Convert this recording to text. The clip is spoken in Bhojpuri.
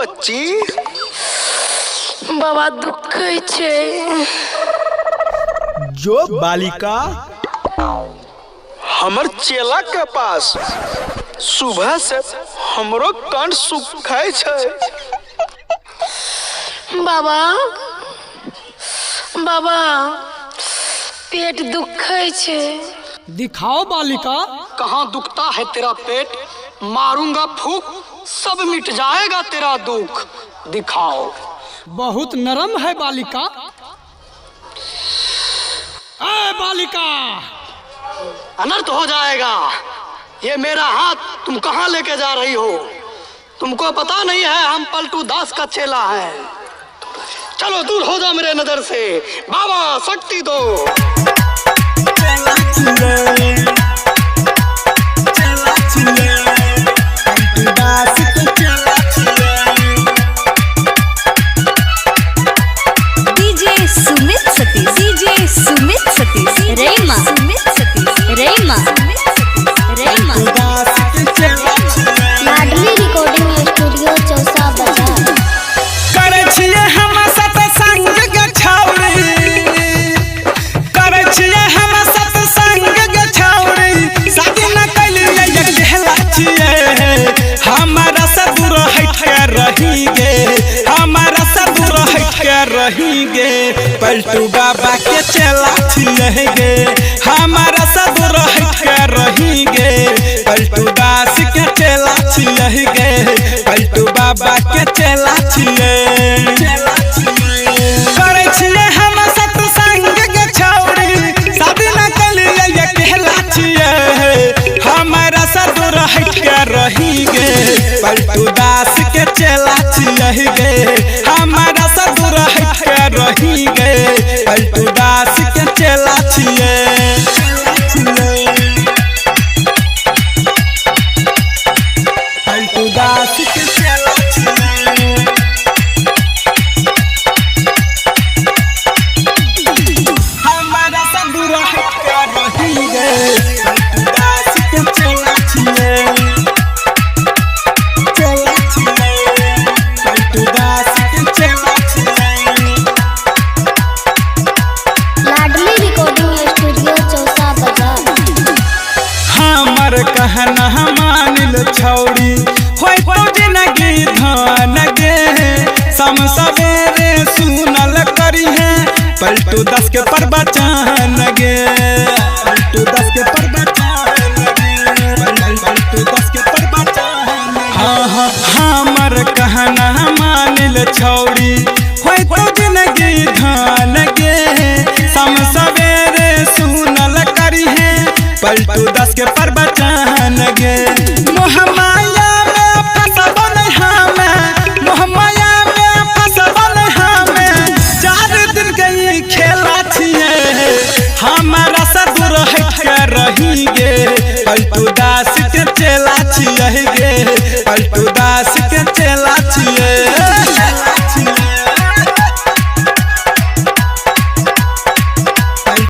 बच्ची। बाबा दुख छे। जो बालिका हमर चेला के पास सुबह से हमरो कंठ सुखाय छे। बाबा बाबा पेट दुखे छे। दिखाओ बालिका। कहाँ दुखता है तेरा पेट? मारूंगा फूंक, सब मिट जाएगा तेरा दुख। दिखाओ। बहुत नरम है बालिका। ए बालिका, अनर्थ हो जाएगा। ये मेरा हाथ तुम कहाँ लेके जा रही हो? तुमको पता नहीं है हम पलटू दास का चेला है। चलो दूर हो जा मेरे नजर से। बाबा शक्ति दो। लाडली रिकॉर्डिंग स्टूडियो चौसा बाजार। करे छिए हम सत्संग गछौरी, करे छिए हम सत्संग गछौरी, शादी न कैलिए ये कहला छिए। हमारा से दूर हट के रहीगे, हमारा से दूर हट के रहीगे। पलटू बाबा के चेला छिए गे, हमारा से दूर हट के रहीगे। पलटू दास के चेला छिए गे, पलटू बाबा के चेला छिए। करे छिए हम सत्संग गछौरी, शादी न कैलिए ये कहला छिए। हमारा से दूर हट के रहीगे, पलटू दास के चेला छिए गे, हमारा से दूर हट के रहीगे। पलटू दास के चेला छिए। पलटू दास के चेला छिए। हमारा से दूर हट के रहीगे, पलटू दास के चेला छिए। चेला छिए, पलटू दास के चेला छिए। लाडली रिकॉर्डिंग स्टूडियो चौसा बाजार। हमर कहना मानिल छौरी, होय तो जिंदगी धान गे। सम सवेरे सुनल करी है, पलटू दास के प्रवचन गे। पलटू दास के प्रवचन गे, पलटू दास के प्रवचन। हाँ हाँ हमर कहना मानिल छौरी, होय तो जिंदगी धान गे। सम सवेरे सुनल करी है, पलटू दास के प्रवचन गे। मोहमाया में फसबल हमें, मोहमाया में फसबल हमें। 4 दिन गई खेला छिए, हमारा से दूर हट के रहीगे। पलटू दास के चेला छिए गे, पलटू दास के चेला छिए।